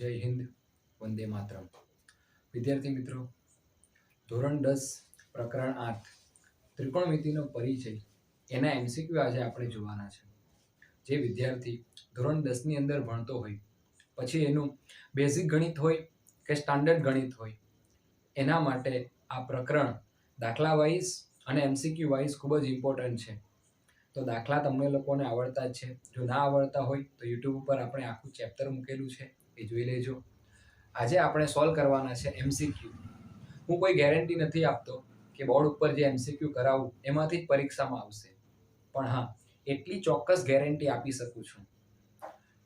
જય હિન્દ, વંદે માતરમ. વિદ્યાર્થી મિત્રો, ધોરણ 10 પ્રકરણ 8 ત્રિકોણમિતિનો પરિચય એના એમસીક્યુ આજે આપણે જોવાના છે. જે વિદ્યાર્થી ધોરણ 10 ની અંદર ભણતો હોય, પછી એનું બેઝિક ગણિત હોય કે સ્ટાન્ડર્ડ ગણિત હોય, એના માટે આ પ્રકરણ દાખલા વાઇઝ અને એમસીક્યુ વાઇઝ ખૂબ જ ઇમ્પોર્ટન્ટ છે. તો દાખલા તમને લોકોને આવડતા જ છે. જો ના આવડતા હોય તો યુટ્યુબ ઉપર આપણે આખું ચેપ્ટર મૂકેલું છે, એ જોઈ લેજો. આજે આપણે સોલ્વ કરવાના છે એમસીક્યુ. હું કોઈ ગેરંટી નથી આપતો કે બોર્ડ ઉપર જે એમસીક્યુ કરાવું એમાંથી જ પરીક્ષામાં આવશે, પણ હા, એટલી ચોક્કસ ગેરંટી આપી શકું છું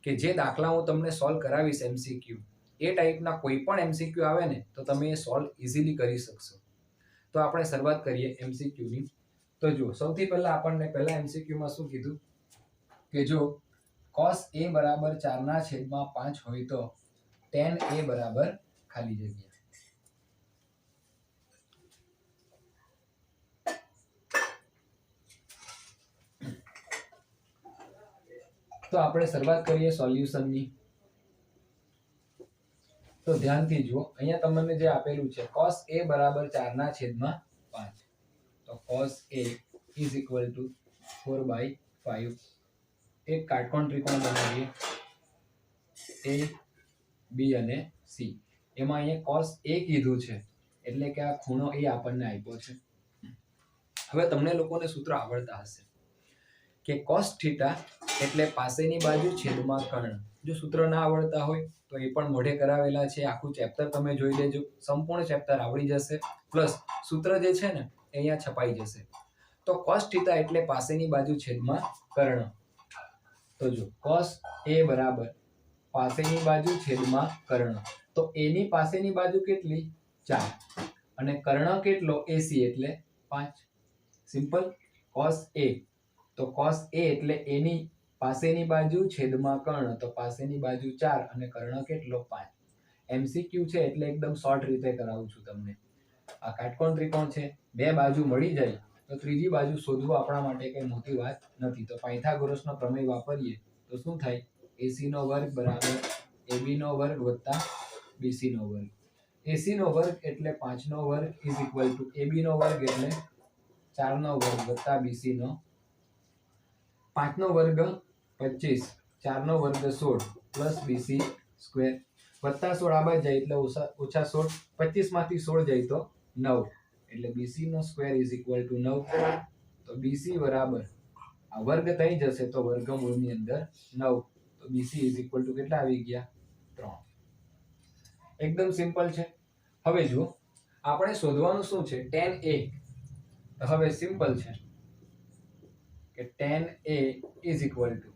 કે જે દાખલા હું તમને સોલ્વ કરાવીશ એમસીક્યુ, એ ટાઈપના કોઈ પણ એમસીક્યુ આવે ને તો તમે એ સોલ્વ ઇઝીલી કરી શકશો. તો આપણે શરૂઆત કરીએ એમસીક્યુની. તો જો સૌથી પહેલા આપણને પહેલા એમસીક્યુમાં શું કીધું કે જો cos a બરાબર 4/5 હોય તો tan a બરાબર ખાલી જગ્યા. તો આપણે શરૂઆત કરીએ સોલ્યુશનની. તો ધ્યાનથી જુઓ, અહીંયા તમને જે આપેલું છે cos a બરાબર 4/5, તો cos a is equal to 4/5. એક કાટકોણ ત્રિકોણ બનાવીએ A, B અને C. એમાં અહીંયા cos a કીધું છે એટલે કે આ ખૂણો A આપણને આપ્યો છે. હવે તમને લોકોને સૂત્ર આવડતા હશે કે cos θ એટલે પાસેની બાજુ છેદમાં કર્ણ. જો સૂત્ર ના આવડતા હોય તો એ પણ મોઢે કરાવેલા છે. આખું ચેપ્ટર તમે જોઈ લેજો, સંપૂર્ણ ચેપ્ટર આવડી જશે. પ્લસ સૂત્ર જે છે ને એ અહીંયા છપાઈ જશે. તો cos θ એટલે પાસેની બાજુ છેદમાં કર્ણ. તો જો cos a બરાબર પાસેની બાજુ છેદમાં કર્ણ, તો a ની પાસેની બાજુ કેટલી? 4 અને કર્ણ કેટલો? AC એટલે 5. સિમ્પલ. cos a, તો cos a એટલે a ની પાસેની બાજુ છેદમાં કર્ણ, તો પાસેની બાજુ 4 અને કર્ણ કેટલો? 5. એમસીક્યુ છે એટલે એકદમ શોર્ટ રીતે કરાવું છું તમને. આ કાટકોણ ત્રિકોણ છે, બે બાજુ મળી જાય તો ત્રીજી બાજુ શોધવું આપણા માટે કઈ મોટી વાત નથી. તો પાયથાગોરસનો પ્રમેય વાપરીએ તો શું થાય? AC નો વર્ગ બરાબર AB નો વર્ગ વત્તા BC નો વર્ગ. AC નો વર્ગ એટલે 5 નો વર્ગ ઇઝ ઇક્વલ ટુ AB નો વર્ગ એટલે 4 નો વર્ગ વત્તા BC નો. 5 નો વર્ગ 25, 4 નો વર્ગ 16 પ્લસ BC સ્ક્વેર વત્તા 16 આ બાજુ જાય એટલે ઓછા 16, 25 માંથી 16 જાય તો 9 એટલે BC નો સ્ક્વેર ઇઝ ઇક્વલ ટુ 9. તો BC બરાબર આ વર્ગ થઈ જશે તો વર્ગમૂળની અંદર 9, તો BC ઇઝ ઇક્વલ ટુ કેટલા આવી ગયા? 3. એકદમ સિમ્પલ છે. હવે જુઓ, આપણે શોધવાનું શું છે? tan a. તો હવે સિમ્પલ છે કે tan a is equal two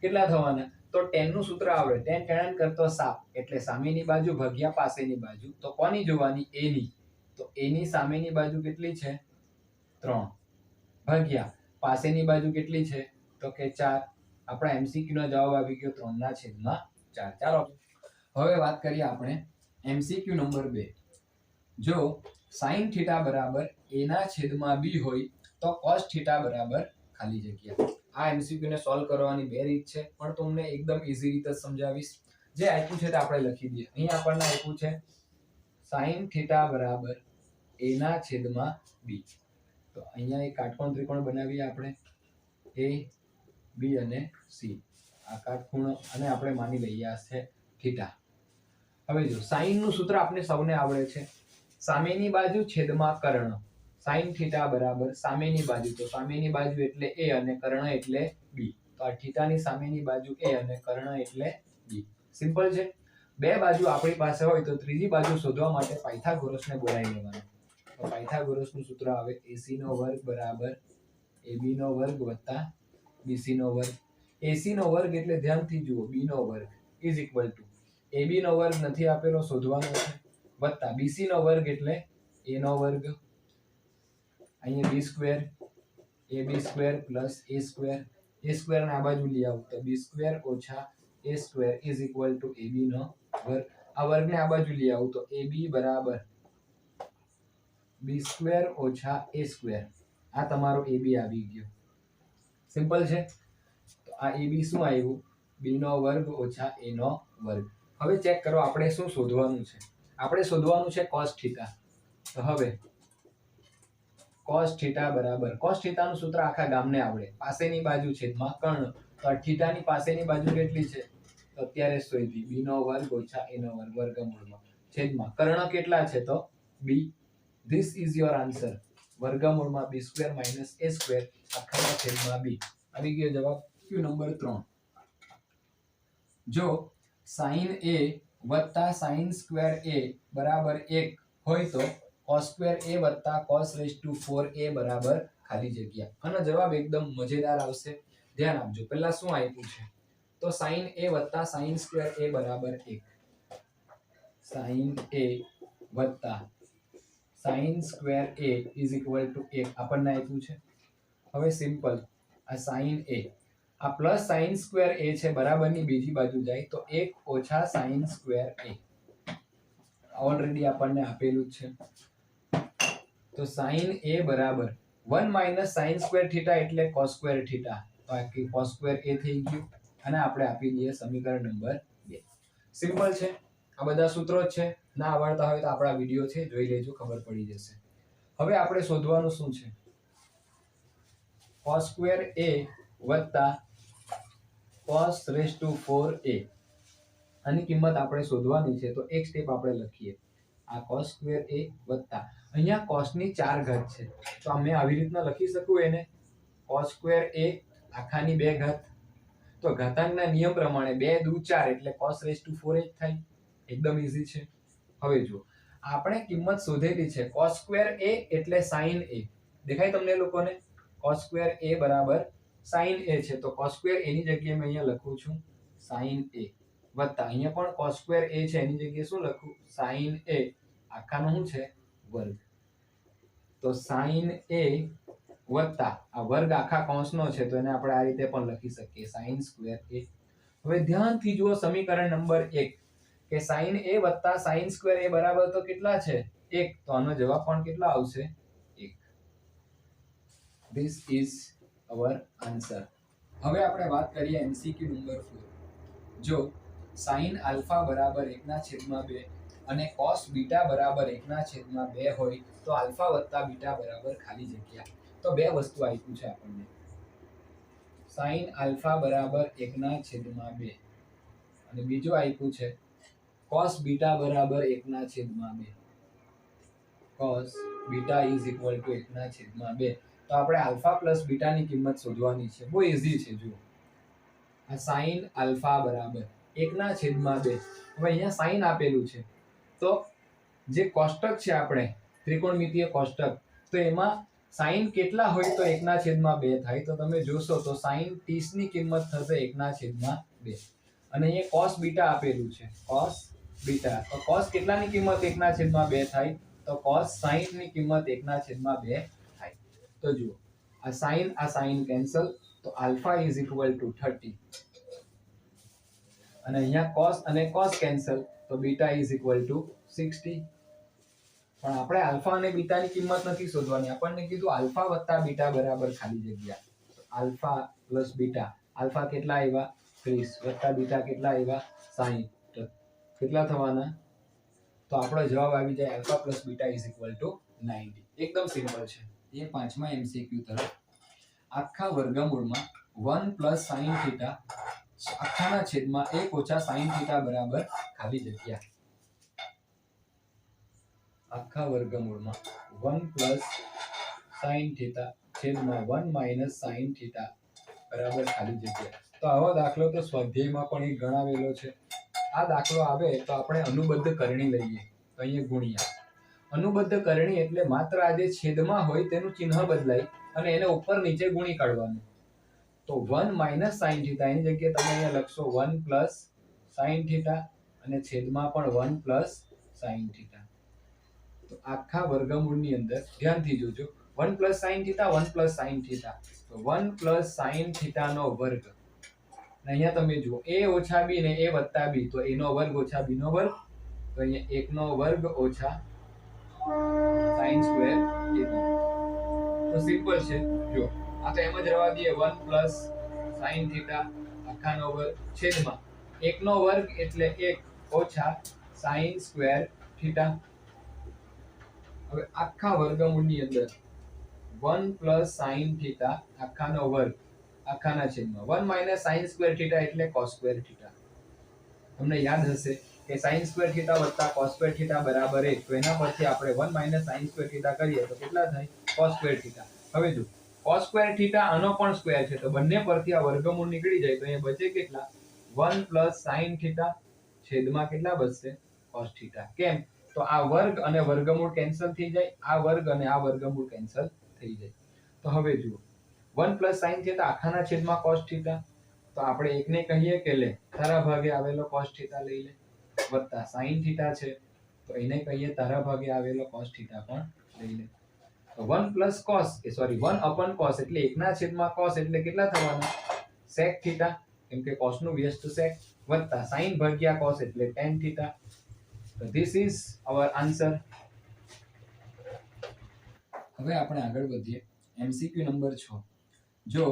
કેટલા થવાના? તો tan નું સૂત્ર આવડે, tan tan કરતો સાપ એટલે સામેની બાજુ ભાગ્યા પાસેની બાજુ. તો કોની જોવાની? a ની. તો a ની સામેની બાજુ કેટલી છે? 3 ભાગ્યા પાસેની બાજુ કેટલી છે? તો કે 4. આપણા એમસીક્યુ નો જવાબ આવી ગયો 3/4. ચાલો હવે વાત કરીએ આપણે એમસીક્યુ નંબર 2. જો sin θ બરાબર a/b હોય તો cos θ બરાબર ખાલી જગ્યા. આ એમસીક્યુ ને સોલ્વ કરવાની બે રીત છે, પણ તમને એકદમ ઈઝી રીતે સમજાવીશ. જે આપ્યું છે તે આપણે લખી દઈએ. અહીં આપણને આપ્યું છે sin θ બરાબર a/b. તો અહીંયા એક કાટકોણ ત્રિકોણ બનાવીએ આપણે A, B અને C. આ કાટખૂણો અને આપણે માની લઈએ આ છે θ. હવે જો sin નું સૂત્ર આપણે સૌને આવડે છે, સામેની બાજુ છેદમાં કર્ણ. sin θ બરાબર સામેની બાજુ, તો સામેની બાજુ એટલે A અને કર્ણ એટલે B. તો આ θ ની સામેની બાજુ A અને કર્ણ એટલે B. સિમ્પલ છે. બે બાજુ આપણી પાસે હોય તો ત્રીજી બાજુ શોધવા માટે પાયથાગોરસને બોલાવી લેવાનું. તો પાયથાગોરસનું સૂત્ર આવે AC નો વર્ગ બરાબર AB નો વર્ગ વત્તા BC નો વર્ગ. AC નો વર્ગ એટલે ધ્યાનથી જુઓ B નો વર્ગ ઇઝ ઇક્વલ ટુ AB નો વર્ગ નથી આપેલો, શોધવાનો છે, વત્તા BC નો વર્ગ એટલે A નો વર્ગ. અહીંયા B square AB square plus A square. A square ને આ બાજુ લઈ આવો તો B સ્ક્વેર ઓછા A square is equal two AB નો વર્ગ. આ વર્ગને આ બાજુ લઈ આવો તો AB બરાબર B સ્ક્વેર ઓછા A સ્ક્વેર. આ તમારો AB આવી ગયો. સિમ્પલ છે. તો આ AB શું આવ્યું? B નો વર્ગ ઓછા A નો વર્ગ. હવે ચેક કરો આપણે શું શોધવાનું છે. આપણે શોધવાનું છે cos થીટા. તો હવે cos થીટા બરાબર cos થીટાનું સૂત્ર આખા ગામને આવડે. પાસેની બાજુ છેદમાં કર્ણ. તો આ થીટાની પાસેની બાજુ કેટલી છે? તો અત્યારે શોધી b નો વર્ગ ઓછા a નો વર્ગ વર્ગમૂળમાં છેદમાં કર્ણ કેટલા છે? તો b. This is your answer. વર્ગમૂળમાં b square minus a square આખાના છેદમાં b. આવી ગયો જવાબ. Q number 3. જો sin a વત્તા sin સ્ક્વેર a બરાબર 1 હોય તો cos સ્ક્વેર a વત્તા cos રેઝ ટુ 4a બરાબર ખાલી જગ્યા. આનો જવાબ એકદમ મજેદાર આવશે. ધ્યાન આપજો. પહેલા શું આપ્યું છે? તો sin a વત્તા sin સ્ક્વેર a બરાબર 1. sin a વત્તા sin square a is equal two 1 આપણને આપ્યું છે. હવે સિમ્પલ આ sin a આ પ્લસ sin સ્ક્વેર a છે બરાબરની બીજી બાજુ જાય તો 1 ઓછા sin સ્ક્વેર a ઓલરેડી આપણને આપેલું જ છે. તો sin a બરાબર 1 માઇનસ sin સ્ક્વેર થીટા એટલે cos સ્ક્વેર થીટા. તો આ cos સ્ક્વેર a થઈ ગયું અને આપણે આપી દઈએ સમીકરણ નંબર 2. સિમ્પલ છે. આ બધા સૂત્રો જ છે. ના આવડતા હોય તો આપણા વિડિયો છે જોઈ લેજો, ખબર પડી જશે. હવે આપણે શોધવાનું શું છે? cos સ્ક્વેર a વત્તા cos રેઝ ટુ 4a આની કિંમત આપણે શોધવાની છે. તો એક સ્ટેપ આપણે લખીએ. આ cos સ્ક્વેર a વત્તા અહીંયા cos ની 4 ઘાત છે તો અમે આવી રીતના લખી શકું એને cos સ્ક્વેર a આખાની 2 ઘાત. તો ઘાતાંકના નિયમ પ્રમાણે 2 દુ 4 એટલે cos રેઝ ટુ 4a થાય. એકદમ ઈઝી છે. હવે જો આપણે કિંમત શોધેલી છે cos સ્ક્વેર a એટલે sin a. દેખાય તમને લોકોને? cos સ્ક્વેર a બરાબર sin a છે તો cos સ્ક્વેર a ની જગ્યાએ મેં અહીંયા લખું છું sin a વત્તા અહીંયા પણ cos સ્ક્વેર a છે એની જગ્યાએ શું લખું? sin a આખાનો શું છે? વર્ગ. તો sin a વત્તા આ વર્ગ આખા કૌંસનો છે તો એને આપણે આ રીતે પણ લખી શકીએ sin સ્ક્વેર a. હવે ધ્યાનથી જુઓ સમીકરણ નંબર 1 કે sin a વત્તા sin સ્ક્વેર a બરાબર તો કેટલા છે? 1. તો આનો જવાબ પણ કેટલો આવશે? 1. This is our answer. હવે આપણે વાત કરીએ MCQ નંબર 4. જો sin આલ્ફા બરાબર 1/2 અને cos બીટા બરાબર 1/2 હોય તો આલ્ફા વત્તા બીટા બરાબર ખાલી જગ્યા. તો બે વસ્તુ આપ્યું છે આપણને. sin આલ્ફા બરાબર 1/2 અને બીજું આપ્યું છે cos બીટા બરાબર 1/2. cos beta is equal two 1/2. તો આપણે આલ્ફા પ્લસ બીટાની કિંમત શોધવાની છે. બહુ ઈઝી છે. જુઓ આ sin આલ્ફા બરાબર 1/2. હવે અહીંયા sin આપેલું છે તો જે કોષ્ટક છે આપણે ત્રિકોણમિતિય કોષ્ટક તો એમાં sin કેટલા હોય તો 1/2 થાય. તો તમે જોશો તો sin 30 ની કિંમત થશે 1/2 અને અહીંયા cos બીટા આપેલું છે cos બીટા. તો cos કેટલાની કિંમત 1/2 થાય? તો cos 60 ની કિંમત 1/2 થાય. તો જુઓ આ sin કેન્સલ તો આલ્ફા ઇઝ ઇક્વલ ટુ 30 અને અહીંયા cos અને cos કેન્સલ તો બીટા ઇઝ ઇક્વલ ટુ 60. પણ આપણે આલ્ફા અને બીટાની કિંમત નથી શોધવાની. આપણને કીધું આલ્ફા વત્તા બીટા બરાબર ખાલી જગ્યા. Alpha plus beta. આલ્ફા કેટલા આવ્યા? 30 વત્તા બીટા કેટલા આવ્યા? 60. કેટલા થવાના? તો આપણો જવાબ આવી જાય alpha plus beta is equal two 90. એકદમ સિમ્પલ છે. એ પાંચમા MCQ તરફ આખા વર્ગમૂળમાં 1 પ્લસ sin થીટા આખાના છેદમાં 1 ઓછા sin થીટા બરાબર ખાલી જગ્યા. આખા વર્ગમૂળમાં 1 પ્લસ sin થીટા છેદમાં 1 માઇનસ sin થીટા બરાબર ખાલી જગ્યા. તો આવો દાખલો તો સ્વાધ્યાયમાં પણ એક ગણાવેલો છે. આ દાખલો આવે તો આપણે અનુબદ્ધ કરણી લઈએ તો અહીંયા ગુણ્યા. અનુબદ્ધ કરણી એટલે માત્ર આ જે છેદમાં હોય તેનું ચિહ્ન બદલાય અને એને ઉપર નીચે ગુણી કાઢવાનું. તો 1 માઇનસ sin થીટા એની જગ્યાએ તમે અહીંયા લખશો 1 પ્લસ sin થીટા અને છેદમાં પણ 1 પ્લસ sin થીટા. તો આખા વર્ગમૂળની અંદર ધ્યાનથી જોજો 1 plus sin theta 1 plus sin theta તો 1 પ્લસ sin થીટા નો વર્ગ. અહીંયા તમે જુઓ a ઓછા b ને a વત્તા b તો a નો વર્ગ ઓછા b નો વર્ગ તો અહીંયા 1 નો વર્ગ ઓછા sin સ્ક્વેર a. તો સિમ્પલ છે. જો આ તો એમ જ રહેવા દઈએ 1 પ્લસ sin થીટા આખાનો વર્ગ છેદમાં 1 નો વર્ગ એટલે 1 ઓછા સાઈન સ્ક્વેર થીટા. હવે આખા વર્ગમૂળની અંદર 1 પ્લસ સાઈન થીટા આખાનો વર્ગ આખાના છેદમાં 1 માઇનસ સાઈન સ્ક્વેર થીટા એટલે કોસ સ્ક્વેર થીટા. તમને યાદ હશે કે સાઈન સ્ક્વેર થીટા વત્તા કોસ સ્ક્વેર થીટા બરાબર 1, તો એના પરથી આપણે 1 માઇનસ સાઈન સ્ક્વેર થીટા કરીએ તો કેટલા થાય? Cos square theta. હવે જો કોસ સ્ક્વેર થીટા આનો પણ સ્ક્વેર છે, તો બંને પરથી આ વર્ગમૂળ નીકળી જાય તો અહીંયા બચે કેટલા? 1 પ્લસ સાઈન થીટા છેદમાં કેટલા બચશે? Cos theta. કેમ? તો આ વર્ગ અને વર્ગમૂળ કેન્સલ થઈ જાય, આ વર્ગ અને આ વર્ગમૂળ કેન્સલ થઈ જાય. તો હવે જુઓ 1 પ્લસ સાઈન થીટા આખાના છેદમાં કોસ થીટા, તો આપણે એકને કહીએ કે લે તારા ભાગે આવેલો કોસ થીટા લઈ લે, વત્તા સાઈન થીટા છે તો એને કહીએ તારા ભાગે આવેલો કોસ થીટા પણ લઈ લે. તો 1 પ્લસ કોસ સોરી 1 અપન કોસ એટલે એકના છેદમાં કોસ એટલે કેટલા થવાના? સેક થીટા, કેમ કે કોસ નું વ્યસ્ત સેક, વત્તા સાઈન ભાગ્યા કોસ એટલે tan થીટા. તો ધીસ ઇઝ અવર આન્સર. હવે આપણે આગળ વધીએ. MCQ number 6. જો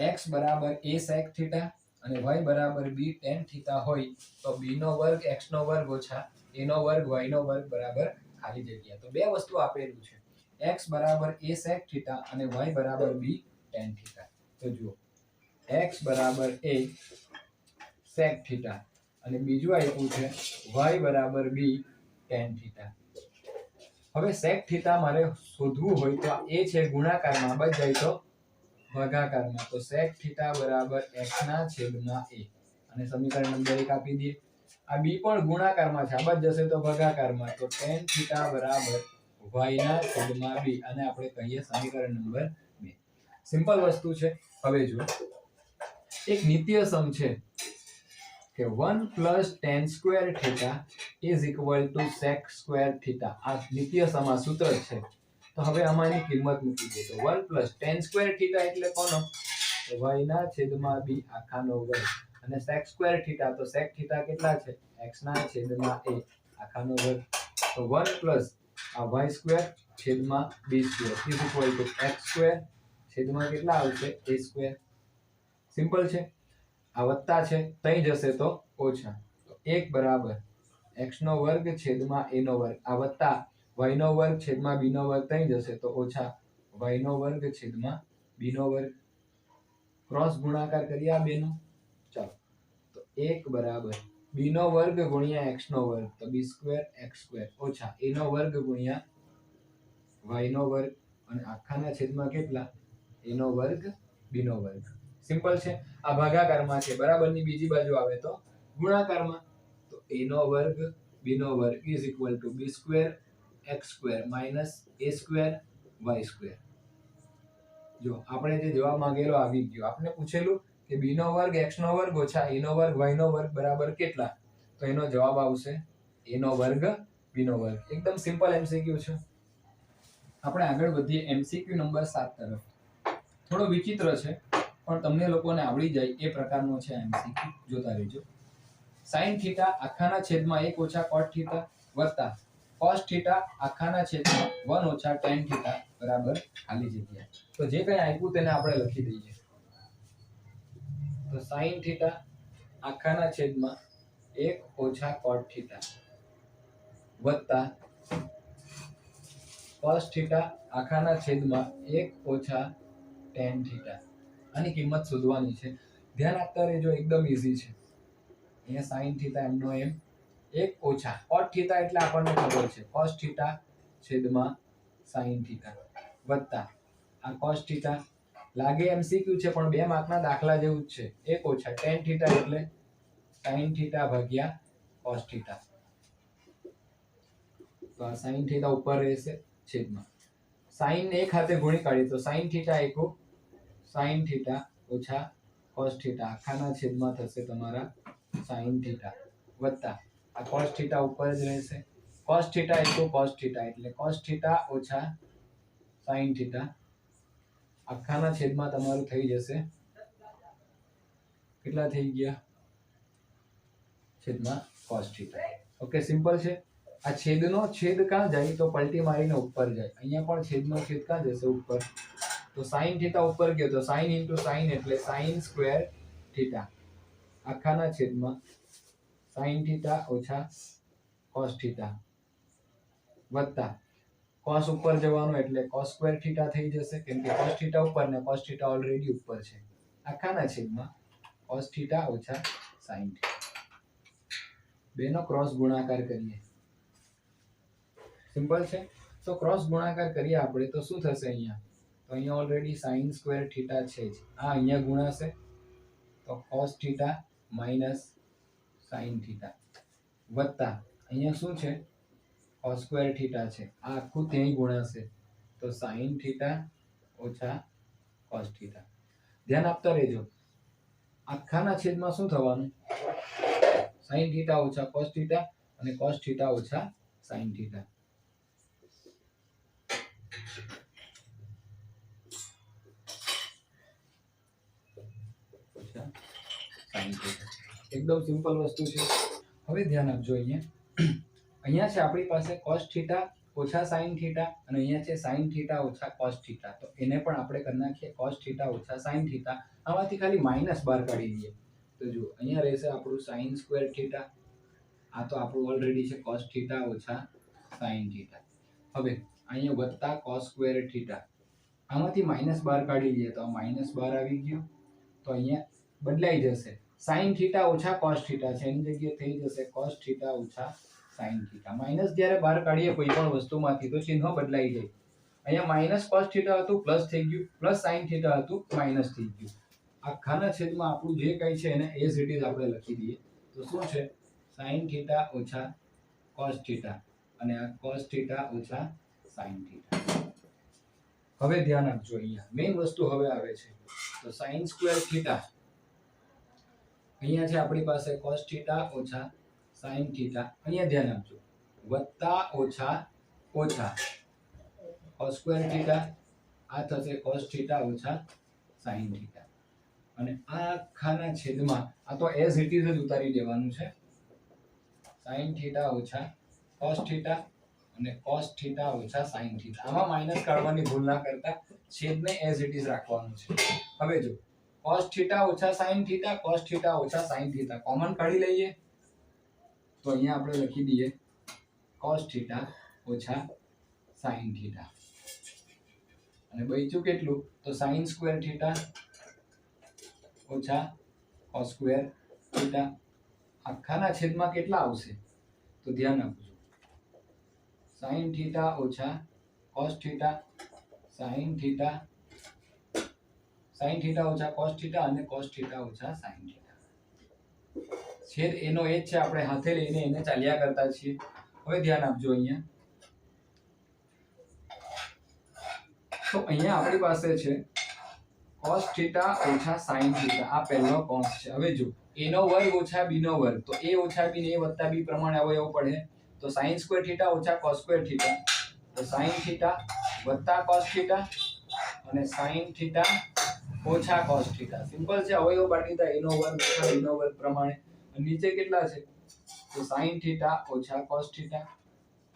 x બરાબર a sec થીટા અને y બરાબર b tan થીટા હોય તો b નો વર્ગ x નો વર્ગ ઓછા a નો વર્ગ y નો વર્ગ બરાબર ખાલી જગ્યા. તો બે વસ્તુ આપેલું છે, x બરાબર a sec થીટા અને y બરાબર b tan થીટા. તો જુઓ x બરાબર a sec થીટા અને બીજું આપ્યું છે y બરાબર b tan થીટા. હવે sec થીટા મારે શોધવું હોય તો a છે ગુણાકારમાં બચ જાય તો ભાગાકારમાં, તો sec થીટા બરાબર x ના છેદમાં a અને સમીકરણ નંબર 1 આપી દઈએ. આ b પણ ગુણાકારમાં છે, આ બાદ જશે તો ભાગાકારમાં, તો tan થીટા બરાબર y ના છેદમાં b અને આપણે કહીએ સમીકરણ નંબર 2. સિમ્પલ વસ્તુ છે. હવે જો એક નિત્ય સમ છે કે 1 plus tan square theta is equal two sec square theta. આ નિત્ય સમ આ સૂત્ર છે. તો હવે આમાંની કિંમત મૂકી દે તો 1 પ્લસ tan સ્ક્વેર થીટા એટલે કોનો? y ના છેદમાં b આખાનો વર્ગ અને sec સ્ક્વેર થીટા, તો sec થીટા કેટલા છે? x ના છેદમાં a આખાનો વર્ગ. તો 1 પ્લસ આ y સ્ક્વેર છેદમાં b square is equal two x square છેદમાં કેટલા આવશે? a square. સિમ્પલ છે. આ વત્તા છે તઈ જશે તો ઓછા, તો 1 બરાબર x નો વર્ગ છેદમાં a નો વર્ગ, આ વત્તા y નો વર્ગ છેદમાં b નો વર્ગ તઈ જશે તો ઓછા y નો વર્ગ છેદમાં b નો વર્ગ. ક્રોસ ગુણાકાર કરીએ આ બેનો. ચાલો તો 1 બરાબર b નો વર્ગ ગુણ્યા x નો વર્ગ, તો b સ્ક્વેર x સ્ક્વેર ઓછા a નો વર્ગ ગુણ્યા y નો વર્ગ અને આખાના છેદમાં કેટલા? a નો વર્ગ b નો વર્ગ. સિમ્પલ છે. આ ભાગાકારમાં છે, બરાબરની બીજી બાજુ આવે તો ગુણાકારમાં, તો a નો વર્ગ b નો વર્ગ is equal two b square x square minus a square y square. જો આપણે જે જવાબ માંગેલો આવી ગયો. આપણે પૂછેલું કે b નો વર્ગ x નો વર્ગ ઓછા a નો વર્ગ y નો વર્ગ બરાબર કેટલા, તો એનો જવાબ આવશે a નો વર્ગ b નો વર્ગ. એકદમ સિમ્પલ MCQ છે. આપણે આગળ વધીએ MCQ નંબર 7 તરફ. થોડો વિચિત્ર છે પણ તમને લોકોને આવડી જાય એ પ્રકારનો છે MCQ. જોતા રહેજો. sin થીટા આખાના છેદમાં 1 ઓછા cot થીટા વત્તા cos થીટા આખાના છેદમાં 1 ઓછા tan થીટા બરાબર ખાલી જગ્યા. તો જે કંઈ આપ્યું તેને આપણે લખી દઈએ. તો sin થીટા આખાના છેદમાં 1 ઓછા cot થીટા વત્તા cos થીટા આખાના છેદમાં 1 ઓછા tan થીટા. આની કિંમત શોધવાની છે. ધ્યાન આપતા રહેજો, એકદમ ઈઝી છે. અહીંયા sin થીટા એમનો એમ 1 ઓછા cot થીટા એટલે આપણને ખબર છે cos થીટા છેદમાં sin થીટા વત્તા આ cos થીટા લાગે MCQ છે પણ 2 માર્કના દાખલા જેવું જ છે. 1 ઓછા tan થીટા એટલે sin થીટા ભાગ્યા cos થીટા. તો આ sin થીટા ઉપર રહેશે છેદમાં sin ને એક હાથે ગુણી કાઢી તો sin થીટા એકુ sin થીટા ઓછા cos થીટા આખાના છેદમાં થશે તમારા sin થીટા વત્તા આ cos થીટા ઉપર જ રહેશે. cos થીટા એકુ cos થીટા એટલે cos થીટા ઓછા sin થીટા આખાના છેદમાં તમારું થઈ જશે કેટલા થઈ ગયા? છેદમાં cos થીટા. ઓકે, સિમ્પલ છે. આ છેદનો છેદ ક્યાં જાય તો પલટી મારીને ઉપર જાય. અહીંયા પણ છેદનો છેદ ક્યાં જશે? ઉપર. તો sin થીટા ઉપર ગયો તો sin into sin એટલે sin સ્ક્વેર થીટા આખાના છેદમાં સાઈન થીટા ઓછા કોસ થીટા વત્તા કોસ ઉપર જવાનું એટલે કોસ સ્ક્વેર થીટા થઈ જશે, કેમ કે કોસ થીટા ઉપર ને કોસ થીટા ઓલરેડી ઉપર છે, આખાના છેદમાં કોસ થીટા ઓછા સાઈન થીટા, બેનો ક્રોસ ગુણાકાર કરીએ, સિમ્પલ છે. તો ક્રોસ ગુણાકાર કરીએ આપણે તો શું થશે અહીંયા, તો અહીંયા ઓલરેડી સાઈન સ્ક્વેર થીટા છે જ, આ અહીંયા ગુણાશે તો cos theta minus sign theta વત્તા અહીંયા શું છે કોસ સ્ક્વેર થીટા છે, આ આખું ત્યાંય ગુણાશે તો સાઈન થીટા ઓછા કોસ થીટા. ધ્યાન આપતા રહેજો, આખાના છેદમાં શું થવાનું, સાઈન થીટા ઓછા કોસ થીટા અને કોસ થીટા ઓછા સાઈન થીટા. એકદમ સિમ્પલ વસ્તુ છે. હવે ધ્યાન આપજો, અહીંયા છે આપણી પાસે કોસ થીટા ઓછા સાઈન થીટા અને અહીંયા છે સાઈન થીટા ઓછા કોસ થીટા, તો એને પણ આપણે કરી નાખીએ કોસ થીટા ઓછા સાઈન થીટા. આમાંથી ખાલી માઇનસ બહાર કાઢી દઈએ તો જો અહીંયા રહેશે આપણું સાઈન સ્ક્વેર થીટા, આ તો આપણું ઓલરેડી છે કોસ થીટા ઓછા સાઈન થીટા. હવે અહીંયા વત્તા કોસ સ્ક્વેર થીટા, આમાંથી માઇનસ બહાર કાઢી દઈએ તો આ માઇનસ બહાર આવી ગયું, તો અહીંયા બદલાઈ જશે સાઈન થીટા ઓછા કોસ થીટા છે એની જગ્યાએ થઈ જશે કોસ થીટા ઓછા સાઈન થીટા. માઇનસ જ્યારે બહાર કાઢીએ કોઈ પણ વસ્તુમાંથી તો ચિહ્ન બદલાઈ જાય, અહીંયા માઇનસ કોસ થીટા હતું પ્લસ થઈ ગયું, પ્લસ સાઈન થીટા હતું માઇનસ થઈ ગયું. આખાના છેદમાં આપણું જે કંઈ છે એને એઝ ઇટ ઇઝ આપણે લખી દઈએ તો શું છે સાઈન થીટા ઓછા કોસ થીટા અને આ કોસ થીટા ઓછા સાઈન થીટા. હવે ધ્યાન આપજો, અહીંયા મેઇન વસ્તુ હવે આવે છે તો સાઈન સ્ક્વેર થીટા, અહીંયા છે આપણી પાસે કોસ થીટા ઓછા સાઈન થીટા, અહીંયા ધ્યાન આપજો વત્તા ઓછા ઓછા કોસ સ્ક્વેર થીટા, આ થશે કોસ થીટા ઓછા સાઈન થીટા અને આ આખાના છેદમાં આ તો એઝ ઇટ ઇઝ જ ઉતારી દેવાનું છે સાઈન થીટા ઓછા કોસ થીટા અને કોસ થીટા ઓછા સાઈન થીટા. આમાં માઇનસ કાઢવાની ભૂલ ના કરતા, છેદને એઝ ઇટ ઇઝ રાખવાનું છે. હવે જો cos થીટા ઓછા sin થીટા cos થીટા ઓછા sin થીટા કોમન કાઢી લઈએ તો અહીંયા આપણે લખી દઈએ cos થીટા ઓછા sin થીટા અને બચ્યું કેટલું તો sin સ્ક્વેર થીટા ઓછા cos સ્ક્વેર થીટા. આખાના છેદમાં કેટલા આવશે તો ધ્યાન આપજો sin થીટા ઓછા cos theta sin theta sin theta ઓછા cos થીટા અને cos થીટા ઓછા sin થીટા. છેદ એનો એ જ છે, આપણે હાથે લઈને એને ચાલ્યા કરતા છીએ. હવે ધ્યાન આપજો અહીંયા, તો અહીંયા આપણી પાસે છે cos થીટા ઓછા sin થીટા, આ પહેલો કોસ છે. હવે જો a નો વર્ગ ઓછા b નો વર્ગ, તો a ઓછા b ને a વત્તા b પ્રમાણે અવયવ પડે તો sin સ્ક્વેર થીટા ઓછા cos સ્ક્વેર થીટા, તો sin થીટા વત્તા cos થીટા અને sin થીટા ઓછા cos થીટા. સિમ્પલ છે, અવયવ બાટીતા a નો વર્ગ ઓછા b નો વર્ગ પ્રમાણે. નીચે કેટલા છે તો sin થીટા ઓછા cos થીટા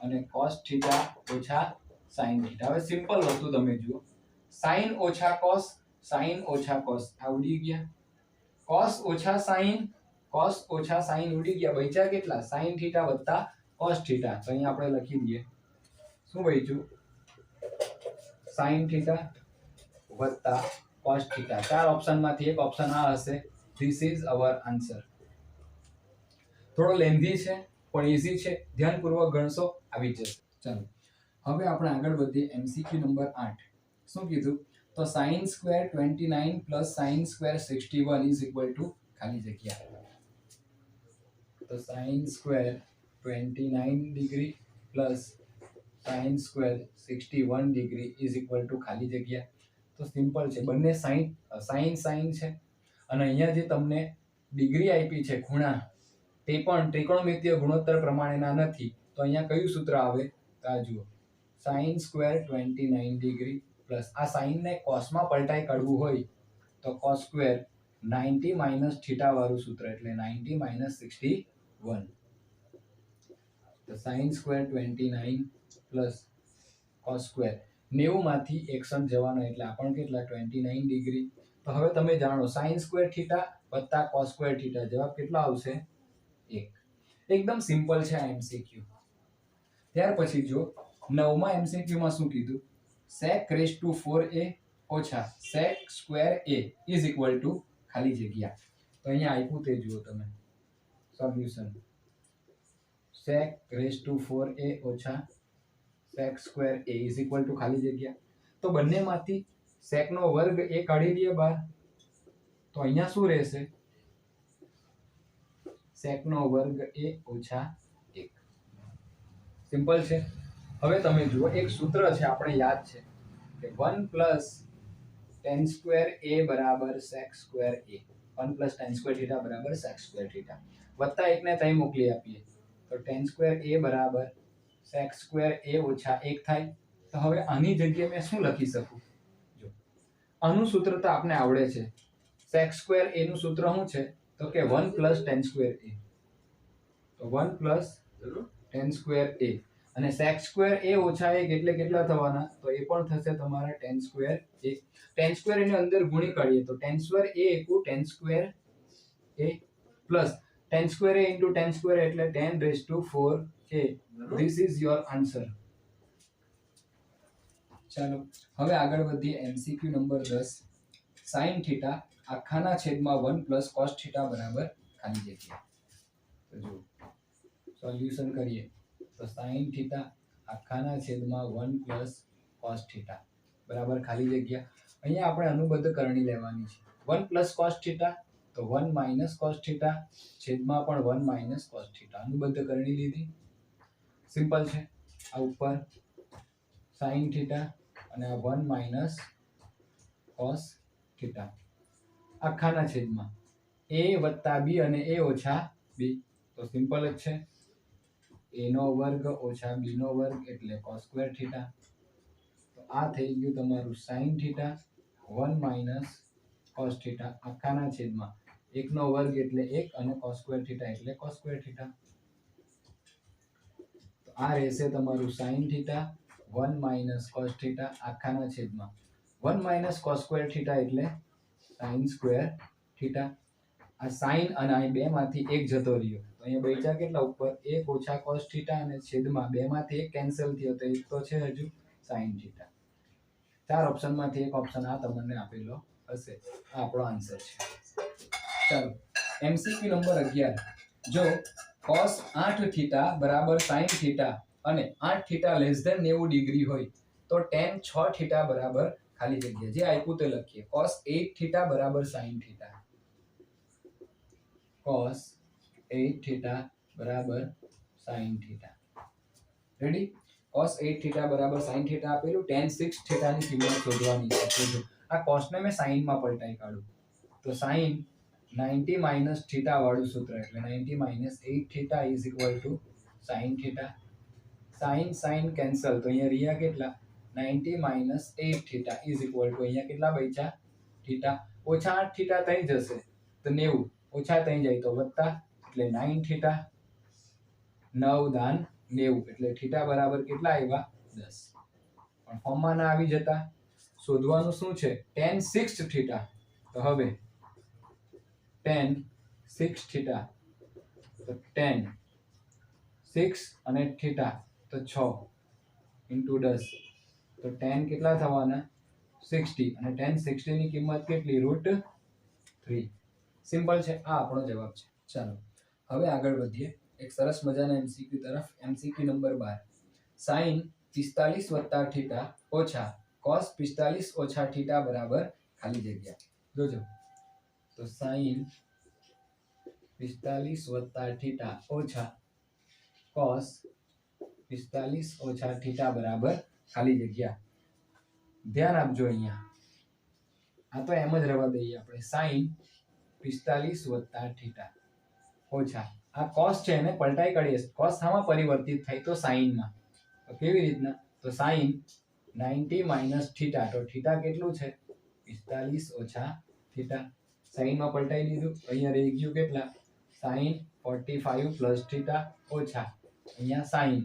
અને cos થીટા ઓછા sin થીટા. હવે સિમ્પલ વસ્તુ તમે જુઓ, sin ઓછા cos sin ઓછા cos આ ઉડી ગયા, cos ઓછા sin cos ઓછા sin ઉડી ગયા, બચ્યા કેટલા sin થીટા વત્તા cos થીટા. તો અહીંયા આપણે લખી દઈએ શું બચ્યું sin થીટા વત્તા cos થીટા. ચાર ઓપ્શનમાંથી એક ઓપ્શન આ હશે. This is our answer. થોડો લેન્ધી છે પણ ઈઝી છે, ધ્યાનપૂર્વક ગણશો આવી જશે. ચાલો હવે આપણે આગળ વધીએ. એમસીક્યુ નંબર 8 શું કીધું તો sin square 29 plus sin square 61 is equal two ખાલી જગ્યા. તો sin square 29 degree plus sin square 61 degree is equal two ખાલી જગ્યા. તો સિમ્પલ છે, બંને સાઈન છે અને અહીંયા જે તમને ડિગ્રી આપી છે ખૂણા તે પણ ત્રિકોણમિતીય ગુણોત્તર પ્રમાણેના નથી, તો અહીંયા કયું સૂત્ર આવે તો આ જુઓ sin સ્ક્વેર 29 ડિગ્રી પ્લસ આ sin ને cos માં પલટાઈ કાઢવું હોય તો cos સ્ક્વેર 90 માઇનસ થીટા વાળું સૂત્ર એટલે 90 માઇનસ 61. તો sin square 29 plus cos square 90 માંથી 61 જવાનો એટલે આપણને કેટલા 29 ડિગ્રી. તો હવે તમે જાણો sin સ્ક્વેર થીટા વત્તા cos સ્ક્વેર થીટા જવાબ કેટલા આવશે 1. એકદમ સિમ્પલ છે આ એમસીક્યુ. ત્યાર પછી જો 9મા એમસીક્યુ માં શું કીધું, sec raised to 4a ઓછા sec square a is equal to ખાલી જગ્યા. તો અહીંયા આપ્યું તે જુઓ તમે solution, sec raised to 4a ઓછા sec square a is equal to ખાલી જગ્યા. તો બંનેમાંથી sec નો વર્ગ a કાઢી દઈએ બહાર, તો અહીંયા શું રહેશે, sec નો વર્ગ a ઓછા 1. સિમ્પલ છે. હવે તમે જુઓ એક સૂત્ર છે આપણે યાદ છે કે 1 પ્લસ tan સ્ક્વેર a બરાબર sec square a, 1 plus tan square theta બરાબર sec સ્ક્વેર થીટા, વત્તા 1 ને ત્યાં મોકલી આપીએ તો tan સ્ક્વેર a બરાબર sec સ્ક્વેર a ઓછા 1 થાય. તો હવે આની જગ્યાએ મેં શું લખી શકું, જો આનું સૂત્ર તો આપણે આવડે છે, sec સ્ક્વેર a નું સૂત્ર શું છે તો કે 1 પ્લસ tan સ્ક્વેર a, તો 1 પ્લસ tan સ્ક્વેર a અને sec સ્ક્વેર a ઓછા 1 એટલે કેટલા થવાના, તો એ પણ થશે તમારા tan square a. tan square એની અંદર ગુણી કાઢીએ તો tan square a = tan square a plus tan square a into tan square એટલે tan raised to 4a. This is your answer. ચાલો હવે આગળ વધીએ એમસીક્યુ નંબર 10, sin થીટા આખાના છેદમાં 1 પ્લસ cos થીટા બરાબર ખાલી જગ્યા. તો જો સોલ્યુશન કરીએ તો sin થીટા આખાના છેદમાં 1 પ્લસ cos થીટા બરાબર ખાલી જગ્યા. અહીંયા આપણે અનુબદ્ધ કરણી લેવાની છે. 1 પ્લસ cos થીટા તો 1 માઇનસ cos થીટા છેદમાં પણ 1 માઇનસ cos થીટા, અનુબદ્ધ કરણી લીધી. સિમ્પલ છે. આ ઉપર sin થીટા અને આ 1 માઇનસ cos થીટા આખાના છેદમાં a વત્તા b અને a ઓછા b, તો સિમ્પલ જ છે. a નો વર્ગ ઓછા b નો વર્ગ એટલે cos સ્ક્વેર થીટા. તો આ થઈ ગયું તમારું sin theta 1 minus cos theta આખાના છેદમાં 1 નો વર્ગ એટલે 1 અને cos સ્ક્વેર થીટા એટલે cos સ્ક્વેર થીટા. તો આ રહેશે તમારું sin theta 1 minus cos theta આખાના છેદમાં 1 માઇનસ cos સ્ક્વેર થીટા એટલે sin સ્ક્વેર થીટા. આ sin અને આ બે માંથી એક જતો રહ્યો તો અહીંયા બચ્યા કેટલા ઉપર 1 ઓછા cos થીટા અને છેદમાં બે માંથી એક કેન્સલ થયો તો એક તો છે હજુ sin થીટા. 4 ઓપ્શન માંથી એક ઓપ્શન આ તમને આપેલો હશે. આ આપણો આન્સર છે. ચાલો એમસીક્યુ નંબર 11, જો cos 8 થીટા બરાબર sin થીટા અને 8 થીટા લેસ ધેન 90 ડિગ્રી હોય તો tan 6 થીટા બરાબર ખાલી જગ્યા, જે આપ્યું તે લખીએ. cos 8 થીટા બરાબર sin થીટા, cos 8 થીટા બરાબર sin theta. Ready? cos 8 theta બરાબર sin થીટા આપેલું, tan 6 થીટાની કિંમત શોધવાની છે. તો જો આ cos ને મેં sin માં પલટાઈ કાઢું તો sin 90 માઇનસ થીટા વાળું સૂત્ર એટલે 90 minus 8 theta is equal two sin theta. sin cancel તો અહીંયા રહ્યા કેટલા, 90 minus 8 theta is equal two અહીંયા કેટલા બચ્યા થીટા, ઓછા 8 થીટા ત્યાં જશે તો 90, ઓછા ત્યાં જાય તો વત્તા એટલે 9 થીટા, 9 દાન 90 એટલે થીટા બરાબર કેટલા આવ્યા 10. પણ ફોર્મમાં ના આવી જતા, શોધવાનું શું છે tan 6 થીટા. તો હવે tan 6 થીટા તો tan 6 અને થીટા તો 6 into 10 તો tan કેટલા થવાના 60 અને tan 60 ની કિંમત કેટલી √3. સિમ્પલ છે. આ આપણો જવાબ છે. ચાલો હવે આગળ વધીએ એક સરસ મજાના એમસીક્યુ તરફ. એમસીક્યુ નંબર 12, sin 45 થીટા ઓછા cos 45 ઓછા થીટા બરાબર ખાલી જગ્યા. જોજો તો sin 45 થીટા ઓછા cos 45 ઓછા થીટા બરાબર ખાલી જગ્યા. ધ્યાન આપજો અહીંયા, આ તો એમ જ રહેવા દઈએ આપણે. sin 45 થીટા ઓછા આ cos છે એને પલટાઈ કાઢીએ. cos શામાં પરિવર્તિત થાય તો sin માં. તો કેવી રીતના, તો sin 90 માઇનસ થીટા, તો થીટા કેટલું છે 45 ઓછા થીટા. sin માં પલટાઈ દીધું, અહીંયા રહી ગયું કેટલા sin 45 પ્લસ થીટા ઓછા અહીંયા sin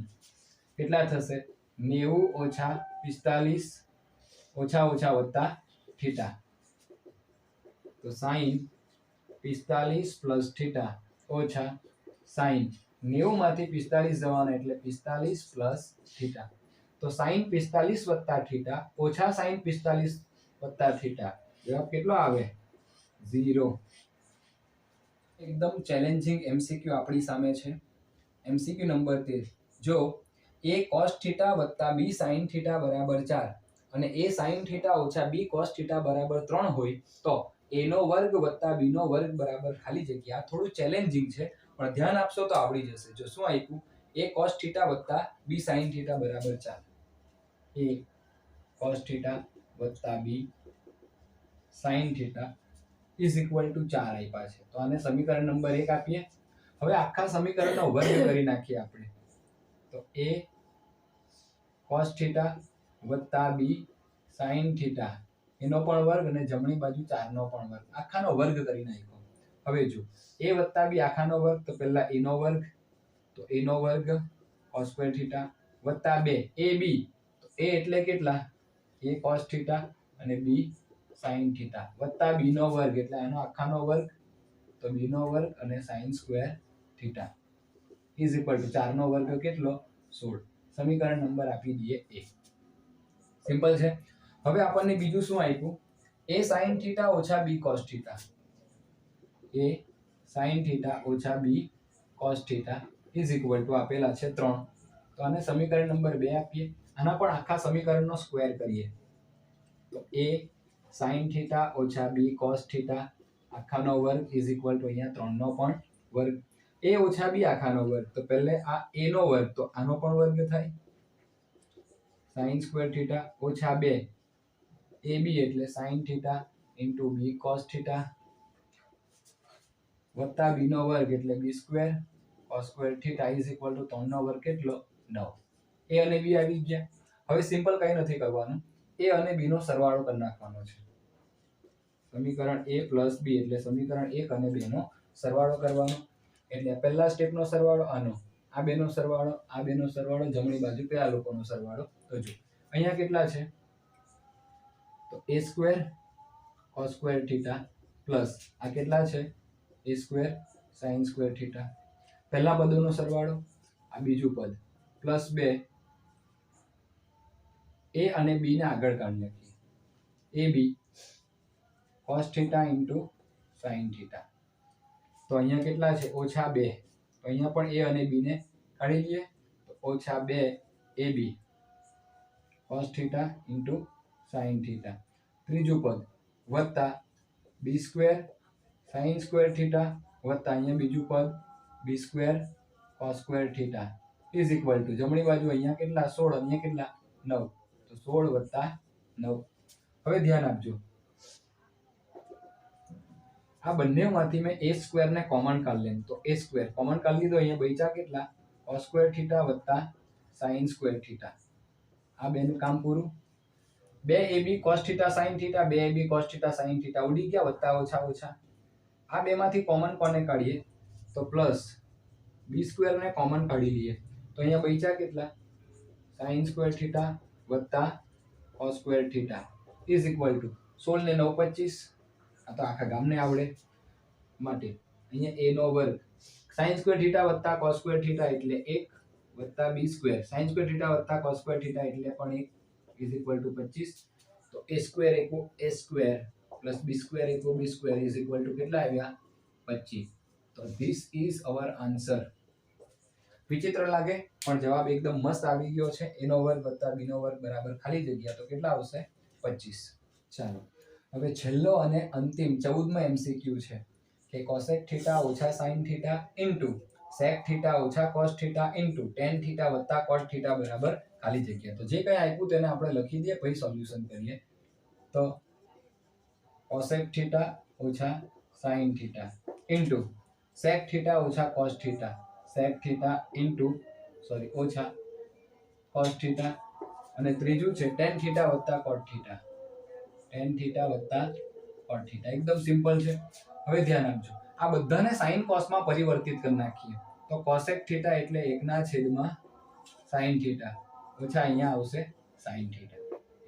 કેટલા થશે 90 ઓછા 45 ઓછા ઓછા વત્તા થીટા. તો sin 45 પ્લસ થીટા ઓછા sin 90 માંથી 45 જવાના એટલે 45 પ્લસ થીટા. તો sin 45 વત્તા થીટા ઓછા sin 45 વત્તા થીટા જવાબ કેટલો આવે? 0. એકદમ ચેલેન્જિંગ એમસીક્યુ આપણી સામે છે. MCQ number 13. જો a cos થીટા વત્તા b sin થીટા બરાબર 4 અને a sin થીટા ઓછા b cos થીટા બરાબર 3 હોય તો a નો વર્ગ વત્તા b નો વર્ગ બરાબર ખાલી જગ્યા. થોડું ચેલેન્જિંગ છે પણ ધ્યાન આપશો તો આવડી જશે. જો શું આપ્યું? a cos થીટા વત્તા b sin થીટા બરાબર 4. a cos થીટા વત્તા b sin theta is equal two 4 આપ્યા છે. તો આને સમીકરણ નંબર 1 આપીએ. હવે આખા સમીકરણનો વર્ગ કરી નાખીએ આપણે. તો a cos થીટા વત્તા b sin થીટા એનો પણ વર્ગ અને જમણી બાજુ 4 નો પણ વર્ગ, આખાનો વર્ગ કરી નાખ્યો. હવે જો a વત્તા b આખાનો વર્ગ તો પહેલા a નો વર્ગ, તો a નો વર્ગ cos સ્ક્વેર થીટા વત્તા 2 ab, તો a એટલે કેટલા? a cos થીટા અને b sin થીટા વત્તા b નો વર્ગ એટલે આનો આખાનો વર્ગ, તો b નો વર્ગ અને sin square theta is equal two 4 નો વર્ગ કેટલો? 16. સમીકરણ નંબર આપી દઈએ a. સિમ્પલ છે. હવે આપણને બીજું શું આપ્યું? a sin થીટા ઓછા b cos theta. a sin theta ઓછા b cos theta is equal two આપેલા છે 3. તો આને સમીકરણ નંબર 2 આપીએ. આના પણ આખા સમીકરણનો સ્ક્વેર કરીએ. તો a sin થીટા ઓછા b cos થીટા આખાનો વર્ગ ઇઝ ઇક્વલ ટુ અહીંયા 3 નો પણ વર્ગ. a ઓછા b આખાનો વર્ગ તો પહેલે આ a નો વર્ગ તો આનો પણ વર્ગ થાય. sin સ્ક્વેર થીટા ઓછા 2 ab એટલે sin theta into b cos theta વત્તા b નો વર્ગ એટલે b square cos square theta is equal two 3 નો વર્ગ કેટલો? 9. a અને b આવી ગયા. હવે સિમ્પલ કંઈ નથી કરવાનું, a અને b નો સરવાળો કરી નાખવાનો છે. સમીકરણ a પ્લસ b એટલે સમીકરણ 1 અને 2 નો સરવાળો કરવાનો. એટલે પહેલા સ્ટેપનો સરવાળો આનો, આ બેનો સરવાળો, આ બેનો સરવાળો, જમણી બાજુ પેલા લોકોનો સરવાળો. તો જો અહીંયા કેટલા છે? તો a square cos square theta plus આ કેટલા છે? a square sin square theta. પહેલા પદોનો સરવાળો, આ બીજું પદ પ્લસ 2 a અને b ને આગળ કાઢી નાખીએ. ab cos theta into sin theta. તો અહીંયા કેટલા છે? ઓછા 2. તો અહીંયા પણ a અને b ને કાઢી લઈએ. તો ઓછા 2 ab cos theta into sin theta. ત્રીજું પદ વત્તા b square sin square theta વત્તા અહીંયા બીજું પદ b square cos square theta is equal two જમણી બાજુ અહીંયા કેટલા? 16, અહીંયા કેટલા? 9. તો 16 વત્તા 9. હવે ધ્યાન આપજો, આ બંનેમાંથી મેં a સ્ક્વેર ને કોમન કાઢી લેવું. તો a સ્ક્વેર કોમન કાઢી લીધો. અહીંયા બચ્યા કેટલા? cos સ્ક્વેર થીટા વત્તા sin સ્ક્વેર થીટા. આ બેનું કામ પૂરું. 2ab cos theta sin theta, 2ab cos theta sin theta ઉડી ગયા. વત્તા ઓછા ઓછા. આ બેમાંથી કોમન કોને કાઢીએ? તો પ્લસ b સ્ક્વેર ને કોમન કાઢી લઈએ. તો અહીંયા બચ્યા કેટલા? sin સ્ક્વેર થીટા વત્તા cos square theta is equal two 16 ને 9 25. આ તો આખા ગામને આવડે માટે અહીંયા a નો વર્ગ sin સ્ક્વેર થીટા વત્તા cos સ્ક્વેર થીટા એટલે 1 વત્તા b square sin square theta વત્તા cos સ્ક્વેર થીટા એટલે પણ 1 ઇઝ ઇક્વલ ટુ 25. તો a square equal a square plus b square equal b square is equal two કેટલા આવ્યા? 25. તો ધીસ ઇઝ અવર આન્સર. વિચિત્ર લાગે પણ જવાબ એકદમ મસ્ત આવી ગયો છે. a નો વર્ગ વત્તા b નો વર્ગ બરાબર ખાલી જગ્યા. તો કેટલા આવશે? 25. ચાલો હવે છેલ્લો અને અંતિમ 14મો એમસીક્યુ છે કે cosec થીટા ઓછા sin theta into sec theta ઓછા cos theta into tan theta વત્તા cot થીટા બરાબર ખાલી જગ્યા. તો જે કંઈ આપ્યું તેને આપણે લખી દઈએ પછી સોલ્યુશન કરીએ. તો cosec થીટા ઓછા sin theta into sec theta ઓછા cos theta, sec theta into ઓછા cos થીટા અને ત્રીજું છે tan થીટા વત્તા cot થીટા, tan થીટા વત્તા cot થીટા. એકદમ સિમ્પલ છે. હવે ધ્યાન આપજો, આ બધાને sin cos માં પરિવર્તિત કરી નાખીએ. તો cosec થીટા એટલે 1/sin થીટા ઓછા અહીંયા આવશે sin થીટા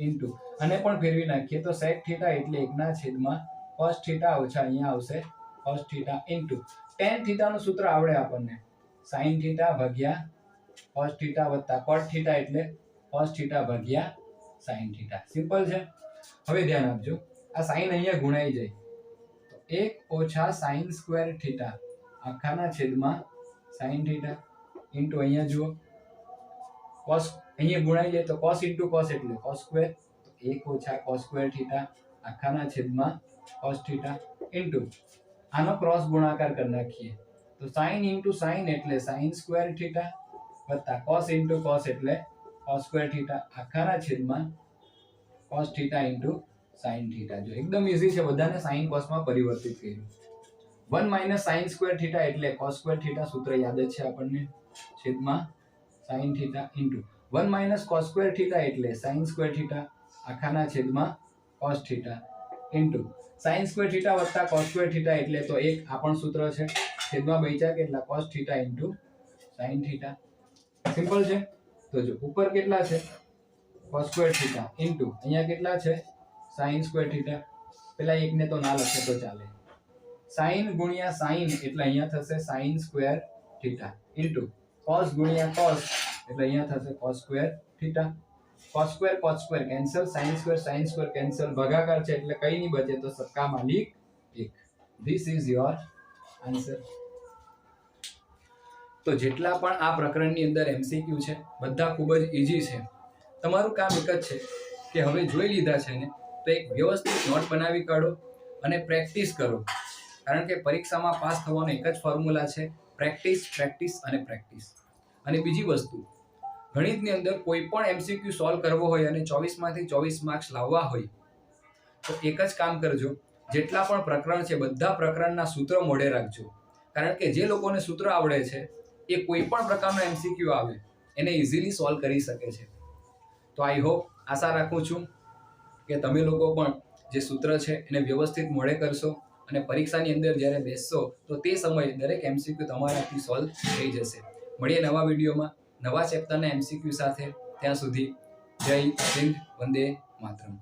ઇન્ટુ અને પણ ફેરવી નાખીએ તો sec થીટા એટલે 1/cos થીટા ઓછા અહીંયા આવશે cos theta into tan theta નું સૂત્ર આવડે આપણને, sin થીટા ભાગ્યા cos થીટા વત્તા cot થીટા એટલે cos થીટા ભાગ્યા sin થીટા. સિમ્પલ છે. હવે ધ્યાન આપજો, આ sin અહીંયા ગુણાઈ જાય તો 1 ઓછા sin સ્ક્વેર થીટા આખાના છેદમાં sin થીટા ઇન્ટુ અહીંયા જુઓ cos અહીંયા ગુણાઈ જાય તો cos ઇન્ટુ cos એટલે cos સ્ક્વેર, તો 1 ઓછા cos સ્ક્વેર થીટા આખાના છેદમાં cos થીટા ઇન્ટુ આનો ક્રોસ ગુણાકાર કરી નાખીએ તો sin ઇન્ટુ sin એટલે sin સ્ક્વેર થીટા વત્તા cos ઇન્ટુ cos એટલે cos સ્ક્વેર થીટા આખાના છેદમાં cos theta into sin theta. જો એકદમ ઈઝી છે, બધાને sin cos માં પરિવર્તિત કર્યું. 1 માઇનસ sin સ્ક્વેર થીટા એટલે cos સ્ક્વેર થીટા, સૂત્ર યાદ જ છે આપણને, છેદમાં sin theta into 1 minus cos square theta એટલે sin સ્ક્વેર થીટા આખાના છેદમાં cos theta into sin square theta વત્તા cos સ્ક્વેર થીટા એટલે તો એક આ પણ સૂત્ર છે, છેદમાં બચ્યા કેટલા cos theta into sin theta. Simple છે. તો જો ઉપર કેટલા છે cos સ્ક્વેર થીટા ઇન્ટુ અહીંયા કેટલા છે sin સ્ક્વેર થીટા. પેલા એકને તો ના લખે તો ચાલે. sin ગુણ્યા sin એટલે અહીંયા થશે sin square theta into cos ગુણ્યા cos એટલે અહીંયા થશે cos square theta. cos square cancel, sin square cancel, ભાગાકાર છે એટલે કઈ નહીં બચે તો સક્કા માલિક 1. This is your answer. તો જેટલા પણ આ પ્રકરણની અંદર MCQ છે બધા ખૂબ જ ઈઝી છે. તમારું કામ એક જ છે કે હવે જોઈ લીધા છે ને તો એક વ્યવસ્થિત નોટ બનાવી કાઢો અને પ્રેક્ટિસ કરો, કારણ કે પરીક્ષામાં પાસ થવાનો એક જ ફોર્મ્યુલા છે, પ્રેક્ટિસ પ્રેક્ટિસ અને પ્રેક્ટિસ. અને બીજી વસ્તુ, ગણિતની અંદર કોઈ પણ MCQ સોલ્વ કરવો હોય અને 24 માંથી 24 માર્ક્સ લાવવા હોય તો એક જ કામ કરજો, જેટલા પણ પ્રકરણ છે બધા પ્રકરણના સૂત્રો મોઢે રાખજો, કારણ કે જે લોકોને સૂત્ર આવડે છે એ કોઈ પણ પ્રકારનો MCQ આવે એને ઇઝીલી સોલ્વ કરી શકે છે. તો આઈ હોપ, આશા રાખું છું કે તમે લોકો પણ જે સૂત્ર છે એને વ્યવસ્થિત મોઢે કરશો અને પરીક્ષાની અંદર જ્યારે બેસશો તો તે સમયે દરેક MCQ તમારાથી સોલ્વ થઈ જશે. મળીએ નવા વિડીયોમાં નવા ચેપ્ટરના MCQ સાથે. ત્યાં સુધી જય હિન્દ, વંદે માતરમ.